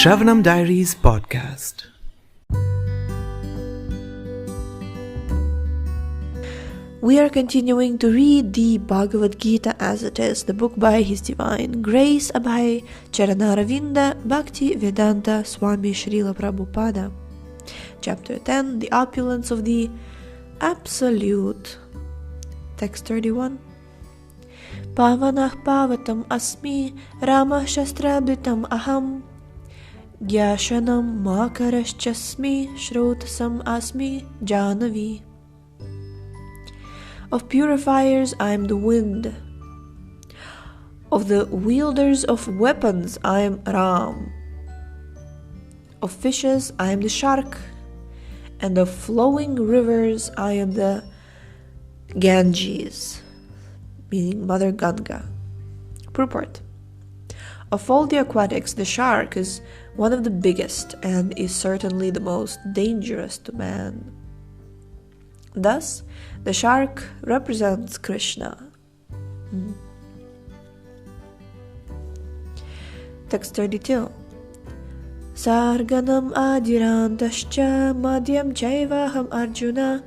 Shravanam Diaries podcast. We are continuing to read the Bhagavad Gita as it is, the book by His Divine Grace Abhay Charanaravinda Bhakti Vedanta Swami Srila Prabhupada. Chapter 10, The Opulence of the Absolute. Text 31. Pavanah pavatam asmi Ramah shastrabditam aham Gyashanam makaraschasmi Shrotasam asmi Janavi. Of purifiers I am the wind. Of the wielders of weapons I am Ram. Of fishes I am the shark. And of flowing rivers I am the Ganges, meaning Mother Ganga. Purport. Of all the aquatics, the shark is one of the biggest and is certainly the most dangerous to man. Thus, the shark represents Krishna. Text 32. Sarganam adirantascha madhyam chaivaham arjuna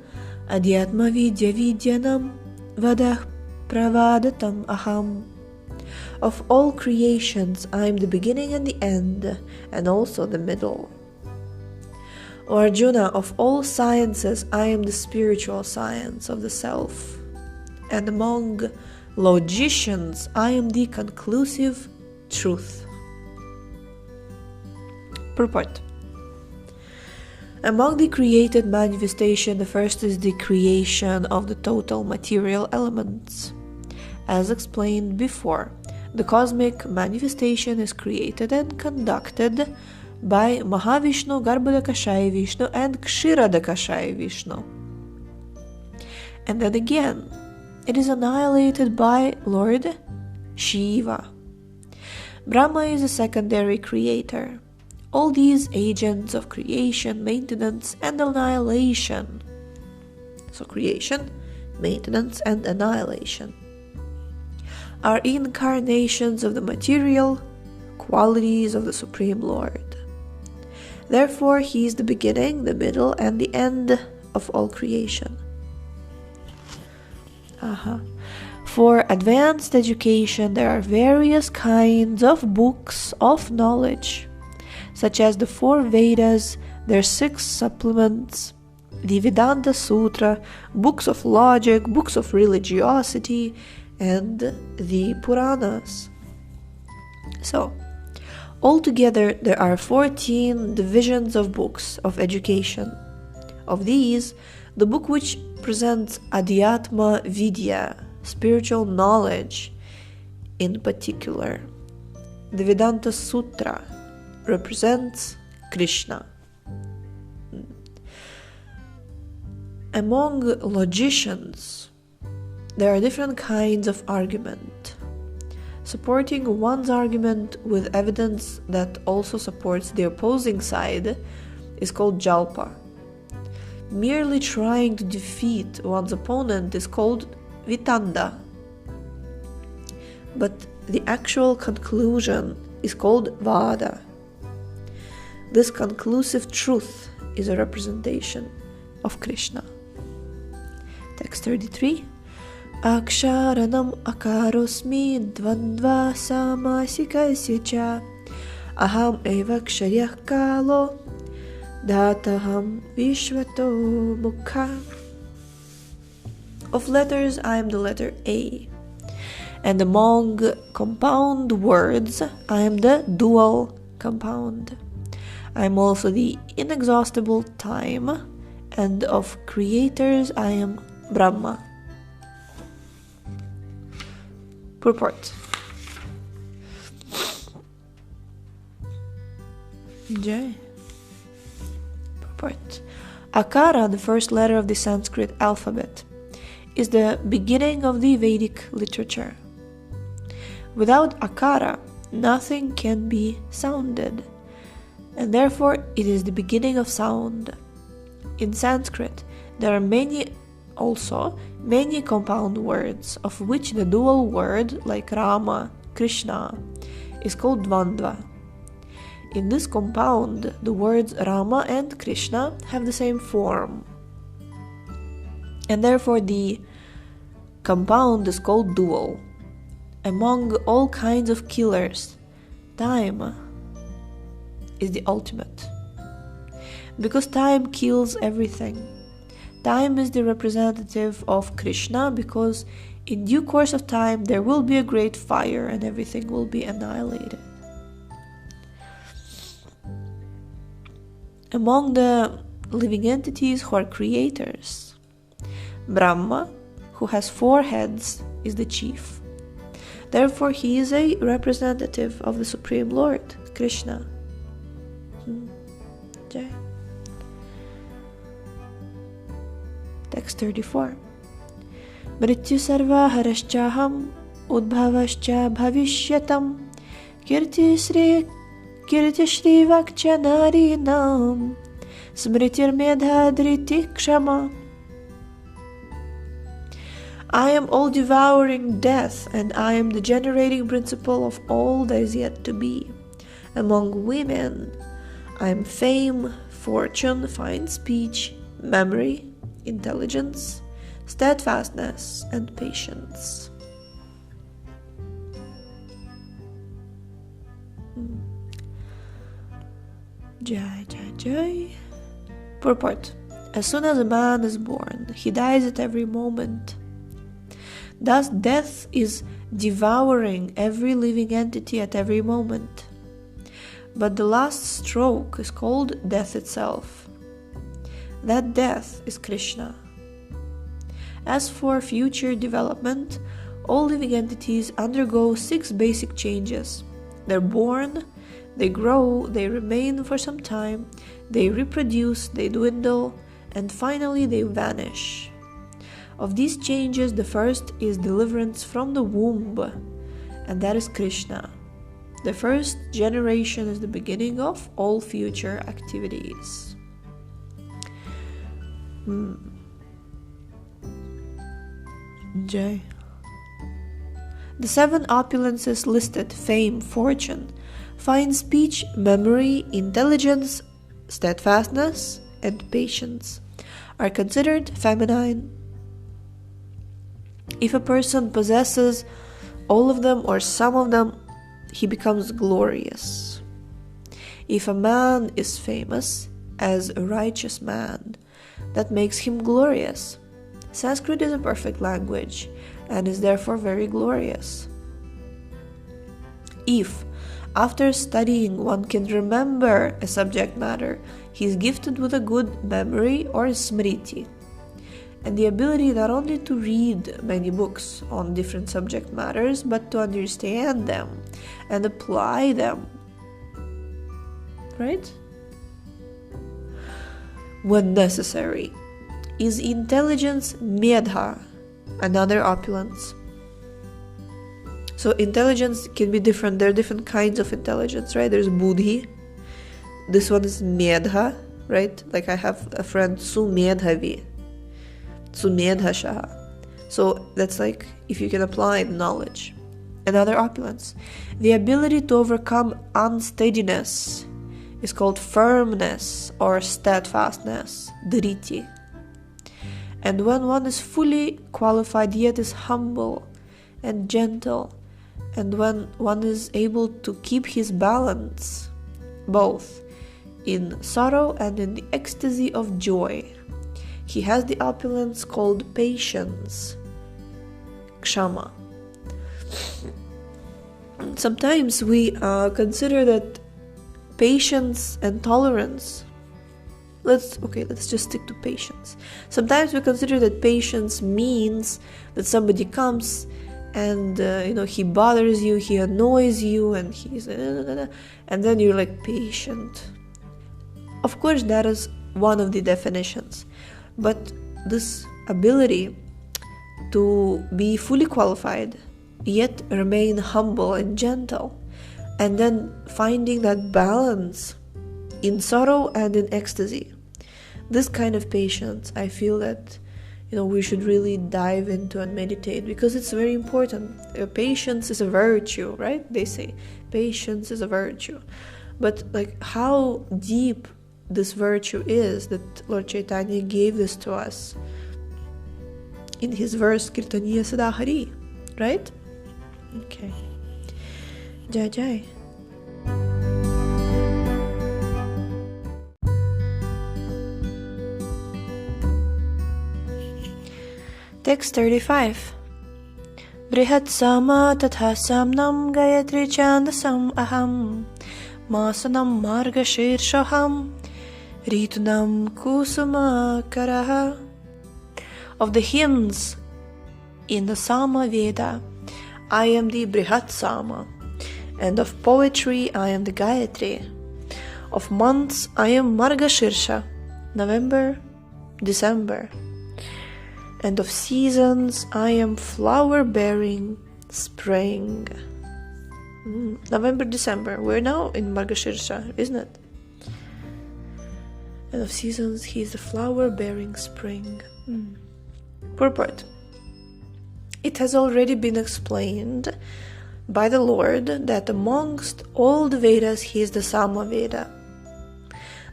adhyatma vidya vidyanam vadah pravadatam aham. Of all creations, I am the beginning and the end, and also the middle. O Arjuna, of all sciences, I am the spiritual science of the self. And among logicians, I am the conclusive truth. Purport. Among the created manifestation, the first is the creation of the total material elements. As explained before, the cosmic manifestation is created and conducted by Mahavishnu, Garbhodakashaya Vishnu, and Kshiradakashaya Vishnu. And then again, it is annihilated by Lord Shiva. Brahma is a secondary creator. All these agents of creation, maintenance, and annihilation. So creation, maintenance, and annihilation are incarnations of the material qualities of the Supreme Lord. Therefore, He is the beginning, the middle, and the end of all creation. For advanced education, there are various kinds of books of knowledge, such as the 4 Vedas, their 6 supplements, the Vedanta Sutra, books of logic, books of religiosity, and the Puranas. So, altogether there are 14 divisions of books of education. Of these, the book which presents Adhyatma Vidya, spiritual knowledge in particular, the Vedanta Sutra, represents Krishna. Among logicians, there are different kinds of argument. Supporting one's argument with evidence that also supports the opposing side is called jalpa. Merely trying to defeat one's opponent is called vitanda. But the actual conclusion is called vada. This conclusive truth is a representation of Krishna. Text 33. Aksharanam akarosmi dvandva samasikasya cha aham eva ksharyah kalo dataham vishvato mukha. Of letters, I am the letter A, and among compound words, I am the dual compound. I am also the inexhaustible time, and of creators, I am Brahma. Purport. Jai. Purport. Akara, the first letter of the Sanskrit alphabet, is the beginning of the Vedic literature. Without Akara, nothing can be sounded, and therefore it is the beginning of sound. In Sanskrit, there are many compound words, of which the dual word, like Rama, Krishna, is called Dvandva. In this compound, the words Rama and Krishna have the same form. And therefore the compound is called dual. Among all kinds of killers, time is the ultimate. Because time kills everything. Time is the representative of Krishna, because in due course of time there will be a great fire and everything will be annihilated. Among the living entities who are creators, Brahma, who has 4 heads, is the chief. Therefore, he is a representative of the Supreme Lord, Krishna. Jai. Text 34. Mrityu sarva harashchaham udbhavascha bhavishyatam kirti shri vakcha narinam smritir medha driti kshama. I am all-devouring death, and I am the generating principle of all that is yet to be. Among women, I am fame, fortune, fine speech, memory, intelligence, steadfastness, and patience. Jai, Jai, Jai. Purport. As soon as a man is born, he dies at every moment. Thus, death is devouring every living entity at every moment. But the last stroke is called death itself. That death is Krishna. As for future development, all living entities undergo 6 basic changes. They're born, they grow, they remain for some time, they reproduce, they dwindle, and finally they vanish. Of these changes, the first is deliverance from the womb, and that is Krishna. The first generation is the beginning of all future activities. Jai. The 7 opulences listed, fame, fortune, fine speech, memory, intelligence, steadfastness, and patience, are considered feminine. If a person possesses all of them or some of them, he becomes glorious. If a man is famous as a righteous man, that makes him glorious. Sanskrit is a perfect language and is therefore very glorious. If, after studying, one can remember a subject matter, he is gifted with a good memory or smriti, and the ability not only to read many books on different subject matters, but to understand them and apply them. Right? When necessary. Is intelligence medha, another opulence. So intelligence can be different. There are different kinds of intelligence, right? There's buddhi. This one is medha, right? Like I have a friend, sumedhavi. Sumedhashaha. So that's like if you can apply the knowledge. Another opulence. The ability to overcome unsteadiness is called firmness or steadfastness, dhriti. And when one is fully qualified yet is humble and gentle, and when one is able to keep his balance, both in sorrow and in the ecstasy of joy, he has the opulence called patience, kshama. Sometimes we consider that patience and tolerance, let's just stick to patience. Sometimes we consider that patience means that somebody comes and he bothers you, he annoys you, and he's and then you're like patient. Of course, that is one of the definitions, but this ability to be fully qualified yet remain humble and gentle, and then finding that balance in sorrow and in ecstasy, this kind of patience, I feel that we should really dive into and meditate, because it's very important. Patience is a virtue, right? They say patience is a virtue. But like how deep this virtue is that Lord Chaitanya gave this to us in his verse Kirtaniya Sadahari, right? Okay. Jai Jai. Text 35. Brihat sama tatha samnam gayatri chandasam aham masanam marga shirshaham ritunam kusuma karaha. Of the hymns in the Sama Veda, I am the Brihat Sama, and of poetry I am the Gayatri. Of months I am Marga Shirsha, November, December. And of seasons I am flower-bearing spring. November, December. We're now in Margashirsha, isn't it? And of seasons he is the flower-bearing spring. Purport. It has already been explained by the Lord that amongst all the Vedas he is the Sama Veda.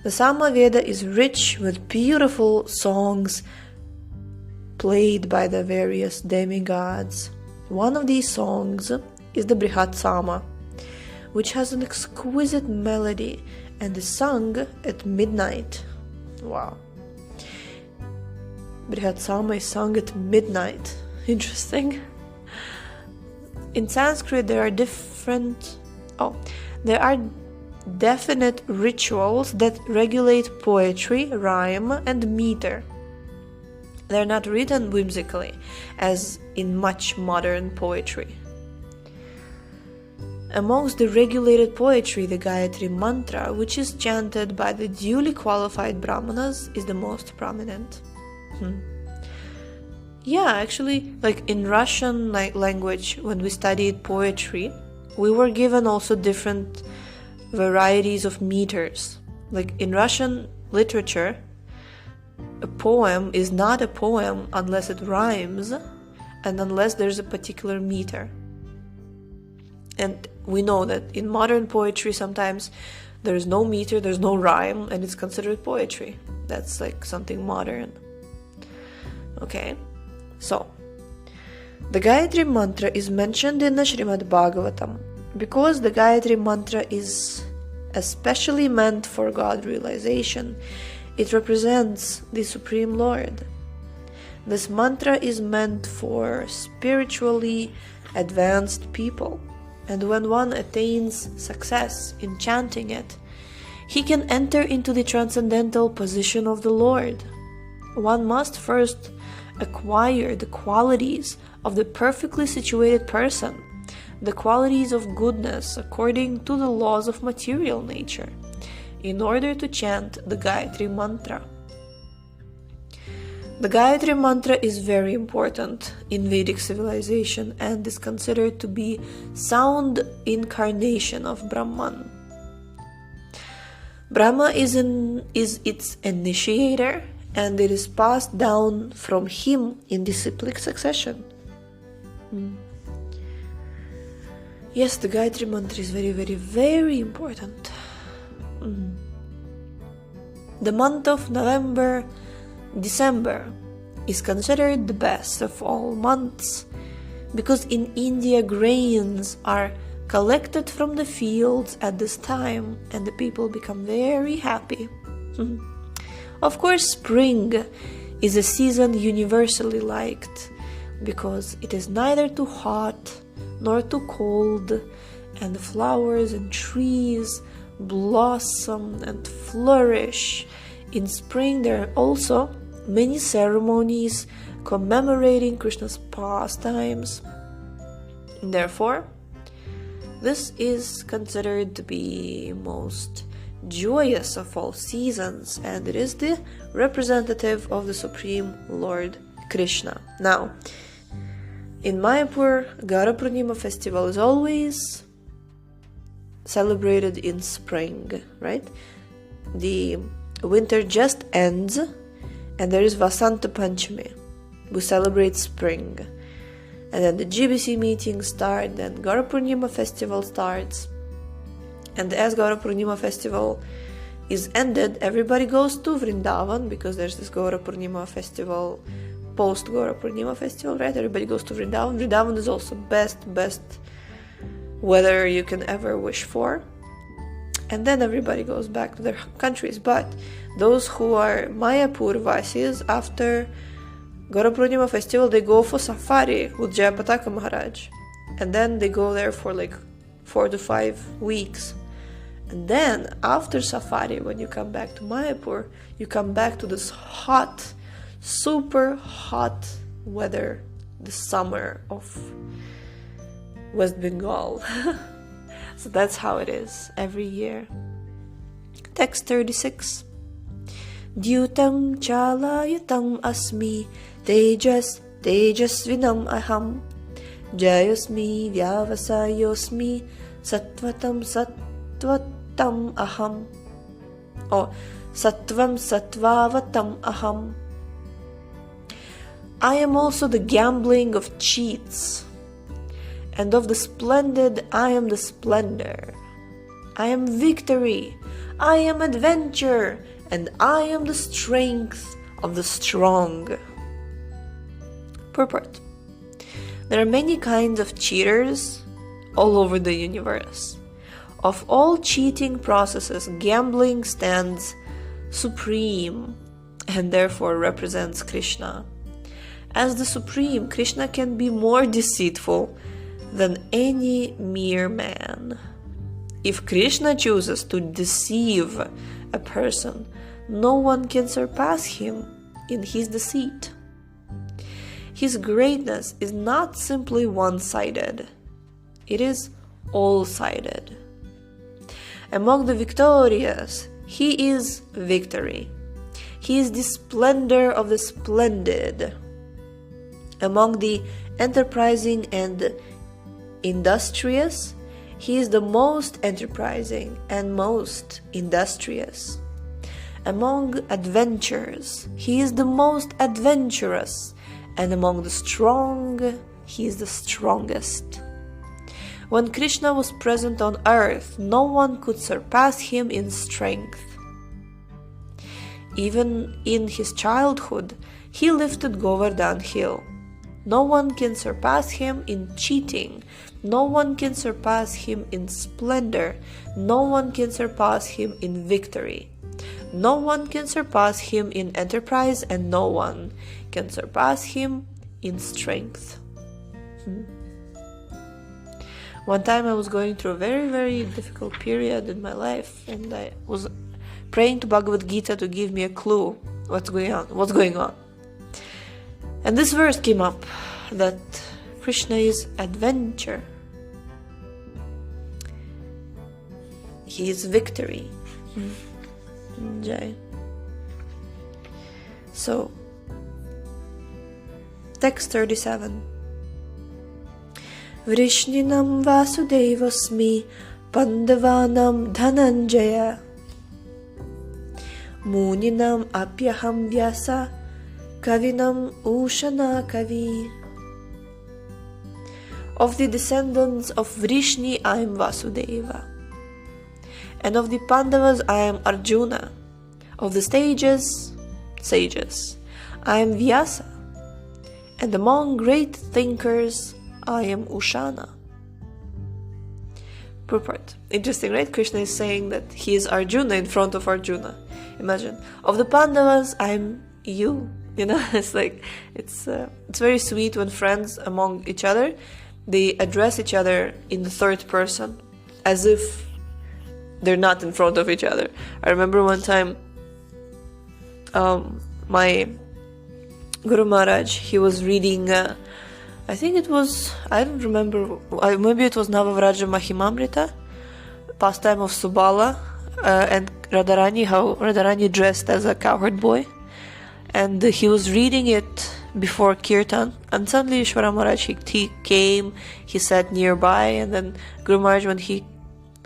The Sama Veda is rich with beautiful songs played by the various demigods. One of these songs is the Brihat Sama, which has an exquisite melody and is sung at midnight. Wow. Brihat Sama is sung at midnight. Interesting. In Sanskrit there are definite rituals that regulate poetry, rhyme, and meter. They're not written whimsically, as in much modern poetry. Amongst the regulated poetry, the Gayatri Mantra, which is chanted by the duly qualified Brahmanas, is the most prominent. Yeah, actually, like in Russian language, when we studied poetry, we were given also different varieties of meters. Like in Russian literature, a poem is not a poem unless it rhymes and unless there's a particular meter. And we know that in modern poetry sometimes there's no meter, there's no rhyme, and it's considered poetry. That's like something modern. Okay, so the Gayatri Mantra is mentioned in the Srimad Bhagavatam because the Gayatri Mantra is especially meant for God realization. It represents the Supreme Lord. This mantra is meant for spiritually advanced people, and when one attains success in chanting it, he can enter into the transcendental position of the Lord. One must first acquire the qualities of the perfectly situated person, the qualities of goodness according to the laws of material nature, in order to chant the Gayatri Mantra. The Gayatri Mantra is very important in Vedic civilization and is considered to be sound incarnation of Brahman. Brahma is its initiator, and it is passed down from him in disciplic succession. Yes, the Gayatri Mantra is very, very, very important. The month of November, December is considered the best of all months because in India grains are collected from the fields at this time and the people become very happy. Of course, spring is a season universally liked because it is neither too hot nor too cold, and the flowers and trees blossom and flourish. In spring there are also many ceremonies commemorating Krishna's pastimes. Therefore, this is considered to be most joyous of all seasons, and it is the representative of the Supreme Lord Krishna. Now, in Mayapur, Garo Purnima festival is always celebrated in spring, right? The winter just ends and there is Vasanta Panchami. We celebrate spring. And then the GBC meetings start, then Garo Purnima festival starts. And as Gaura Purnima festival is ended, everybody goes to Vrindavan, because there's this Gaura Purnima festival, post Gaura Purnima festival, right? Everybody goes to Vrindavan. Vrindavan is also best weather you can ever wish for. And then everybody goes back to their countries. But those who are Mayapur Vasis, after Gaura Purnima festival, they go for safari with Jayapataka Maharaj. And then they go there for like 4 to 5 weeks. And then after safari, when you come back to Mayapur, you come back to this hot, super hot weather, the summer of West Bengal. So that's how it is every year. Text 36. Dyutam chalayatam asmi tejasvinam aham jayosmi vyavasayosmi sattvatam aham. Or sattvam sattvavatam aham. I am also the gambling of cheats, and of the splendid I am the splendor. I am victory, I am adventure, and I am the strength of the strong. Purport. There are many kinds of cheaters all over the universe. Of all cheating processes, gambling stands supreme and therefore represents Krishna. As the Supreme, Krishna can be more deceitful than any mere man. If Krishna chooses to deceive a person, no one can surpass him in his deceit. His greatness is not simply one-sided, it is all-sided. Among the victorious, he is victory. He is the splendor of the splendid. Among the enterprising and industrious, he is the most enterprising and most industrious. Among adventurers, he is the most adventurous, and among the strong, he is the strongest. When Krishna was present on earth, no one could surpass him in strength. Even in his childhood, he lifted Govardhan hill. No one can surpass him in cheating. No one can surpass him in splendor. No one can surpass him in victory. No one can surpass him in enterprise, and no one can surpass him in strength. One time I was going through a very, very difficult period in my life, and I was praying to Bhagavad Gita to give me a clue what's going on. And this verse came up, that Krishna is adventure. He is victory. Jai. So, text 37. Vrishninam vasudevasmi pandavanam dhananjaya muninam apyaham vyasa kavinam ushana kavi. Of the descendants of Vrishni I am Vasudeva, and of the Pandavas I am Arjuna. Of the sages I am Vyasa, and among great thinkers I am Ushana. Purport. Interesting, right? Krishna is saying that he is Arjuna in front of Arjuna. Imagine. Of the Pandavas I am you. It's like, it's very sweet when friends among each other, they address each other in the third person, as if they're not in front of each other. I remember one time, my Guru Maharaj, he was reading, I think it was, I don't remember, maybe it was Navavraja Mahimamrita, pastime of Subala, and Radharani, how Radharani dressed as a cowherd boy. And he was reading it before Kirtan, and suddenly Ishvara Maharaj, he came, he sat nearby, and then Guru Maharaj, when he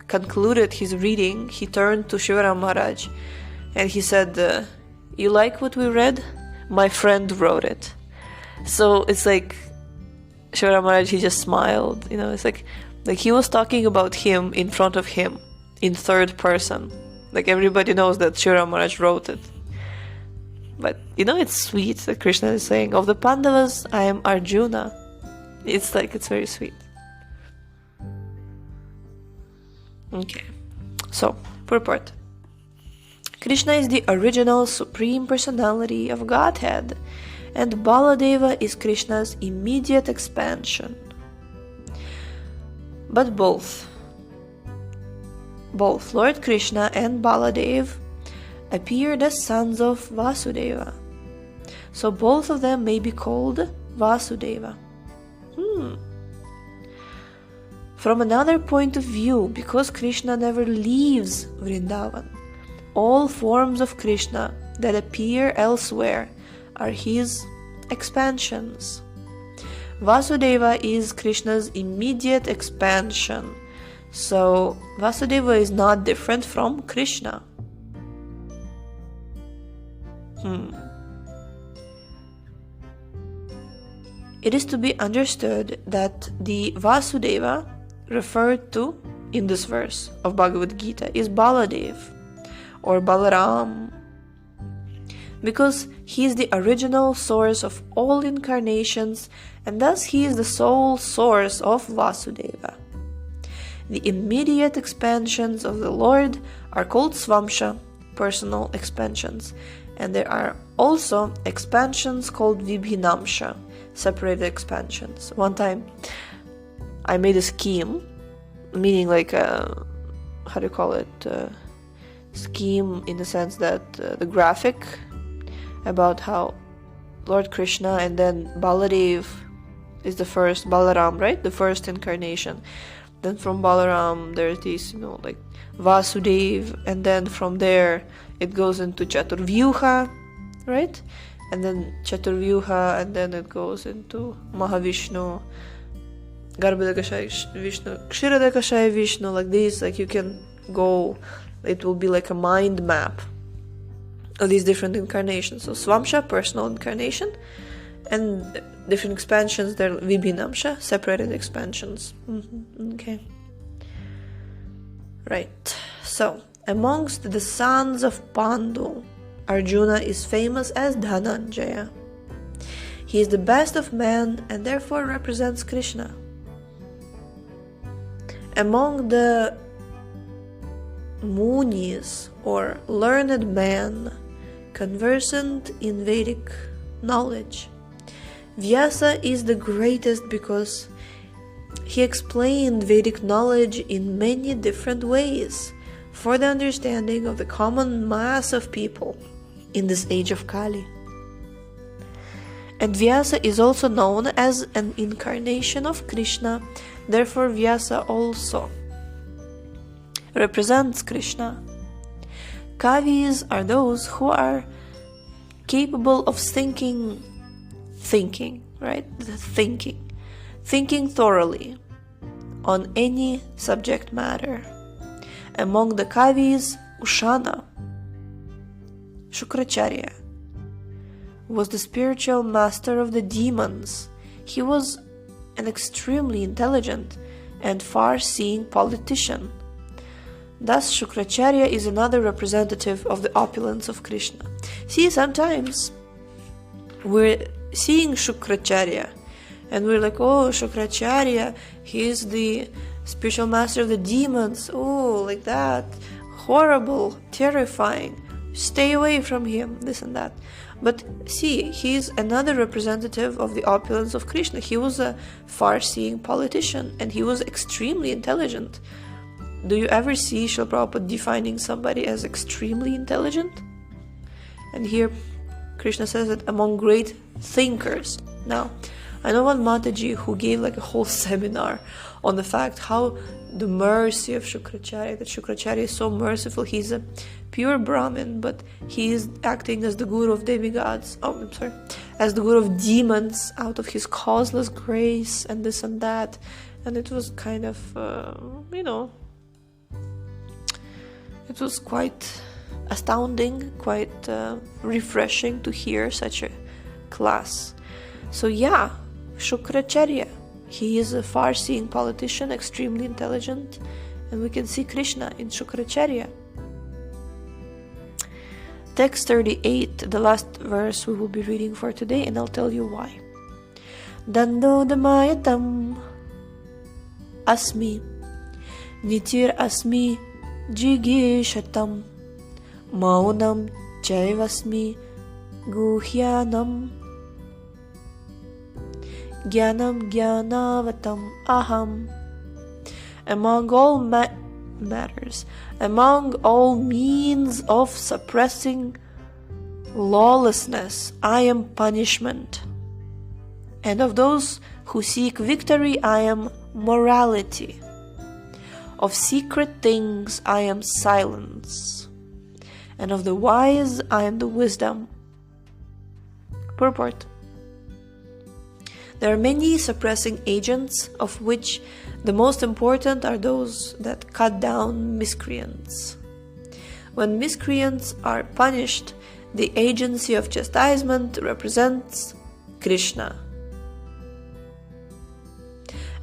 concluded his reading, he turned to Shivara Maharaj, and he said, you like what we read? My friend wrote it. So it's like, Shivara Maharaj, he just smiled, it's like he was talking about him in front of him. in third person. Like everybody knows that Shira Maharaj wrote it. But it's sweet that Krishna is saying, of the Pandavas, I am Arjuna. It's very sweet. Okay, so purport. Krishna is the original Supreme Personality of Godhead, and Baladeva is Krishna's immediate expansion. But both Lord Krishna and Baladev appeared as sons of Vasudeva. So both of them may be called Vasudeva. From another point of view, because Krishna never leaves Vrindavan, all forms of Krishna that appear elsewhere are his expansions. Vasudeva is Krishna's immediate expansion. So Vasudeva is not different from Krishna. It is to be understood that the Vasudeva referred to in this verse of Bhagavad Gita is Baladev or Balaram, because he is the original source of all incarnations, and thus he is the sole source of Vasudeva. The immediate expansions of the Lord are called Svamsha, personal expansions, and there are also expansions called Vibhinamsha, separated expansions. One time I made a scheme, meaning like a, scheme in the sense that the graphic about how Lord Krishna and then Baladev is the first, Balaram, right? The first incarnation. Then from Balaram there's these, like Vasudev, and then from there it goes into Chaturvyuha, right? And then Chaturvyuha, and then it goes into Mahavishnu, Garbhodakashaya Vishnu, Kshirodakashaya Vishnu, like this. Like you can go, it will be like a mind map of these different incarnations. So Swamsha, personal incarnation, and different expansions, they're Vibhinamsha, separated expansions. Okay. Right. So, amongst the sons of Pandu, Arjuna is famous as Dhananjaya. He is the best of men and therefore represents Krishna. Among the Munis, or learned men, conversant in Vedic knowledge, Vyasa is the greatest because he explained Vedic knowledge in many different ways for the understanding of the common mass of people in this age of Kali. And Vyasa is also known as an incarnation of Krishna, therefore Vyasa also represents Krishna. Kavis are those who are capable of thinking, right? Thinking thoroughly on any subject matter. Among the Kavis, Ushana, Shukracharya, was the spiritual master of the demons. He was an extremely intelligent and far-seeing politician. Thus, Shukracharya is another representative of the opulence of Krishna. See, sometimes we're seeing Shukracharya and we're like, oh, Shukracharya, he is the spiritual master of the demons. Oh, like that. Horrible, terrifying. Stay away from him, this and that. But see, he is another representative of the opulence of Krishna. He was a far-seeing politician and he was extremely intelligent. Do you ever see Srila Prabhupada defining somebody as extremely intelligent? And here Krishna says that among great thinkers. Now, I know one Mataji who gave like a whole seminar on the fact how the mercy of Shukracharya, that Shukracharya is so merciful. He's a pure Brahmin, but he is acting as the guru of demigods. As the guru of demons out of his causeless grace and this and that. And it was kind of, it was quite astounding, quite refreshing to hear such a class. So yeah, Shukracharya, he is a far-seeing politician, extremely intelligent, And we can see Krishna in Shukracharya. Text 38, the last verse we will be reading for today, and I'll tell you why. Dandodamayatam asmi nitir asmi jigishatam maunam chaivasmi guhyanam Gyanam Gyanavatam Aham. Among all matters, among all means of suppressing lawlessness, I am punishment. And of those who seek victory, I am morality. Of secret things, I am silence. And of the wise, I am the wisdom. Purport. There are many suppressing agents, of which the most important are those that cut down miscreants. When miscreants are punished, the agency of chastisement represents Krishna.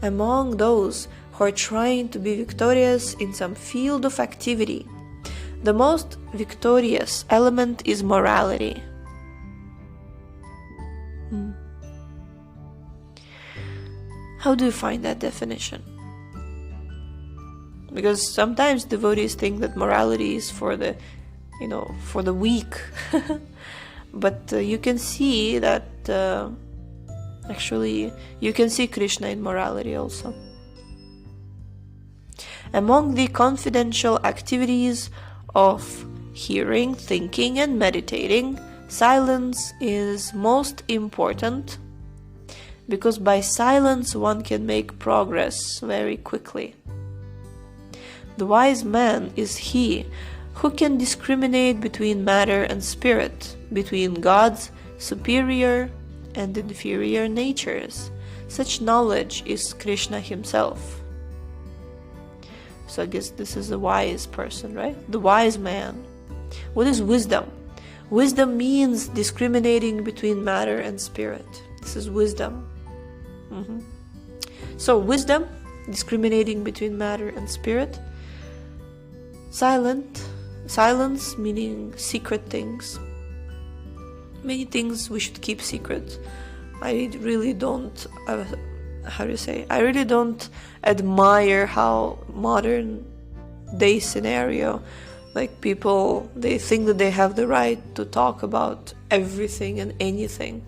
Among those who are trying to be victorious in some field of activity, the most victorious element is morality. How do you find that definition? Because sometimes devotees think that morality is for the weak. But you can see that actually you can see Krishna in morality also. Among the confidential activities of hearing, thinking, and meditating, silence is most important, because by silence one can make progress very quickly. The wise man is he who can discriminate between matter and spirit, between God's superior and inferior natures. Such knowledge is Krishna himself. So I guess this is a wise person, right? The wise man. What is wisdom? Wisdom means discriminating between matter and spirit. This is wisdom. So wisdom, discriminating between matter and spirit. Silence meaning secret things. Many things we should keep secret. I really don't I really don't admire how modern day scenario, like people, they think that they have the right to talk about everything and anything.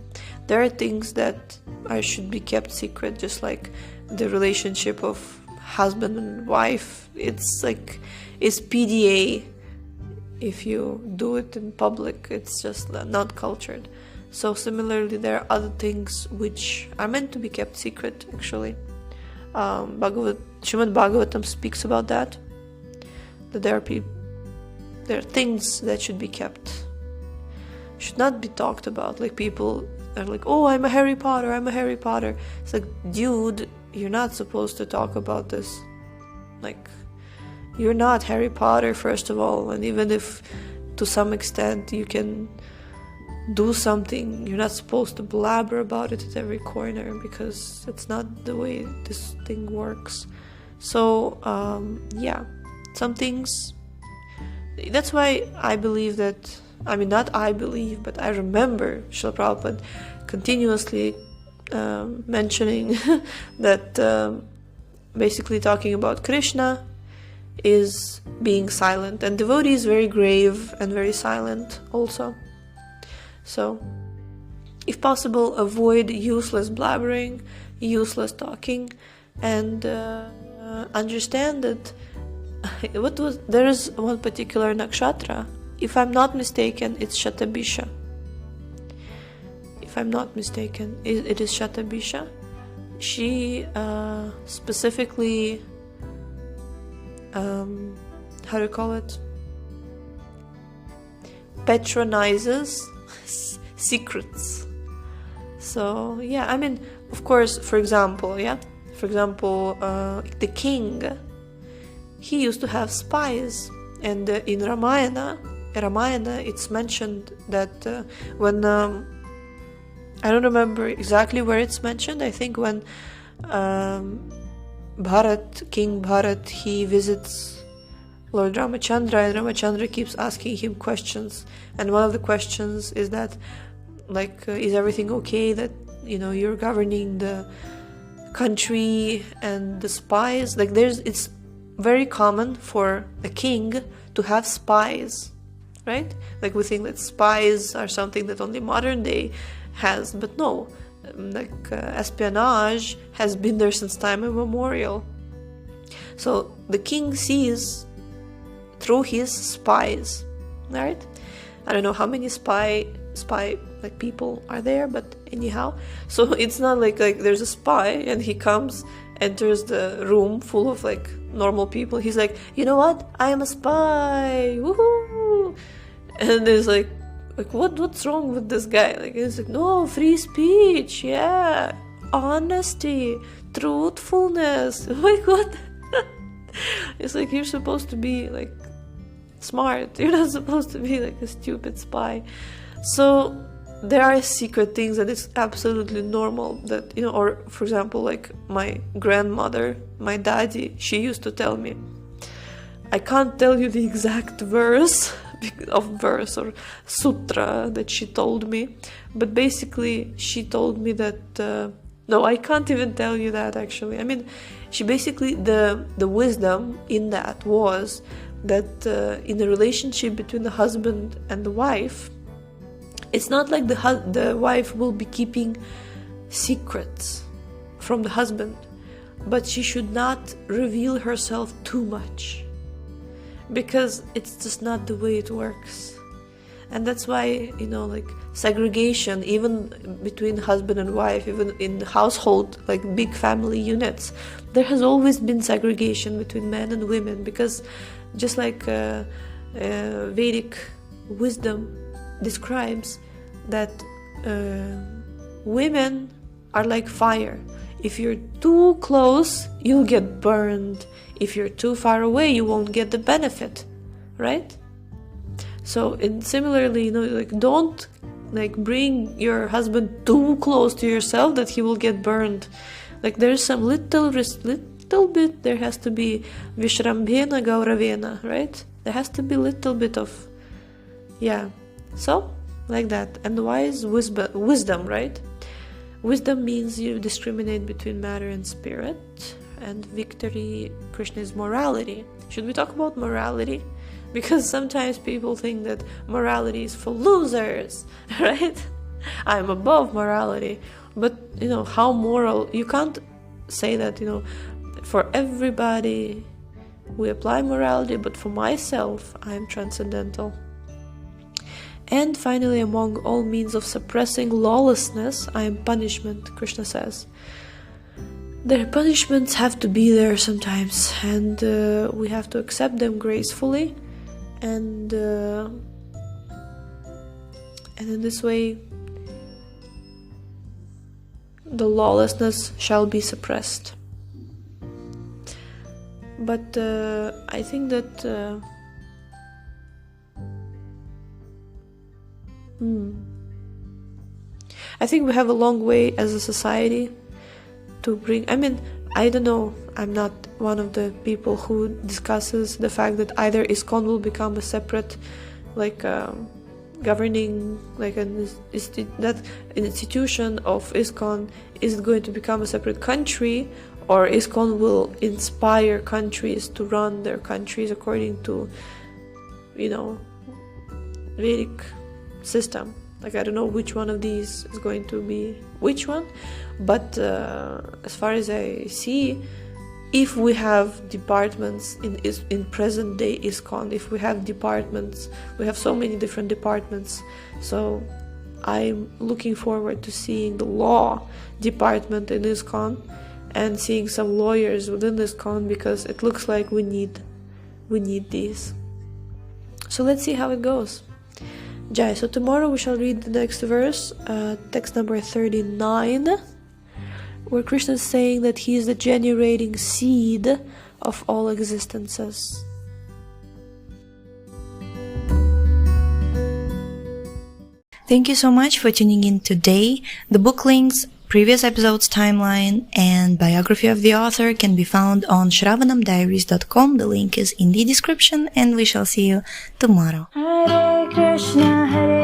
There are things that should be kept secret, just like the relationship of husband and wife. It's PDA if you do it in public. It's just not cultured. So similarly, there are other things which are meant to be kept secret, actually. Srimad Bhagavatam speaks about that there are things that should be kept, should not be talked about. Like people are like, oh, I'm a Harry Potter. It's like, dude, you're not supposed to talk about this. Like, you're not Harry Potter, first of all, and even if to some extent you can do something, you're not supposed to blabber about it at every corner, because it's not the way this thing works. So some things, that's why I believe that, not I believe, but I remember Srila Prabhupada continuously mentioning that basically talking about Krishna is being silent, and devotee is very grave and very silent also. So, if possible, avoid useless blabbering, useless talking, and understand that there is one particular nakshatra. If I'm not mistaken, it's Shatabisha. If I'm not mistaken, it is Shatabisha. She specifically, patronizes secrets. So of course, for example, the king, he used to have spies, and in Ramayana it's mentioned that when I don't remember exactly where it's mentioned. I think when King Bharat, he visits Lord Ramachandra, and Ramachandra keeps asking him questions. And one of the questions is that, is everything okay that, you're governing the country and the spies? It's very common for a king to have spies, right? We think that spies are something that only modern day has, but no. Espionage has been there since time immemorial. So the king sees through his spies, right? I don't know how many spy people are there, but anyhow, so it's not like there's a spy and he enters the room full of normal people. He's like, you know what? I am a spy. Woohoo! And there's what's wrong with this guy? He's no, free speech, yeah, honesty, truthfulness. What? It's you're supposed to be smart. You're not supposed to be a stupid spy. So there are secret things that it's absolutely normal that, or for example, my grandmother, my daddy, she used to tell me, I can't tell you the exact verse or sutra that she told me, but basically she told me that no, I can't even tell you that actually. I mean, she basically, the wisdom in that was that in the relationship between the husband and the wife, it's not like the wife will be keeping secrets from the husband, but she should not reveal herself too much, because it's just not the way it works. And that's why, segregation, even between husband and wife, even in household, big family units, there has always been segregation between men and women, because just like Vedic wisdom describes that women are like fire. If you're too close, you'll get burned. If you're too far away, you won't get the benefit, right? So, and similarly, don't bring your husband too close to yourself that he will get burned. There's some little bit, there has to be Vishrambhena Gauravena, right? There has to be little bit of, yeah. So, like that. And wise wisdom, right? Wisdom means you discriminate between matter and spirit. And victory, Krishna, is morality. Should we talk about morality? Because sometimes people think that morality is for losers, right? I'm above morality. But, how moral? You can't say that, for everybody we apply morality, but for myself, I am transcendental. And finally, among all means of suppressing lawlessness, I am punishment, Krishna says. Their punishments have to be there sometimes, and we have to accept them gracefully, and in this way, the lawlessness shall be suppressed. But I think that I think we have a long way as a society to bring. I mean, I don't know, I'm not one of the people who discusses the fact that either ISKCON will become a separate governing, an institution of ISKCON is going to become a separate country, or ISKCON will inspire countries to run their countries according to Vedic system. I don't know which one of these is going to be which one, but as far as I see, if we have departments in present day ISKCON, if we have departments, we have so many different departments, so I'm looking forward to seeing the law department in ISKCON and seeing some lawyers within ISKCON, because it looks like we need these. So let's see how it goes. Jai. So tomorrow we shall read the next verse, text number 39, where Krishna is saying that he is the generating seed of all existences. Thank you so much for tuning in today. The book links Previous episodes timeline and biography of the author can be found on shravanamdiaries.com. The link is in the description, and we shall see you tomorrow. Hare Krishna, Hare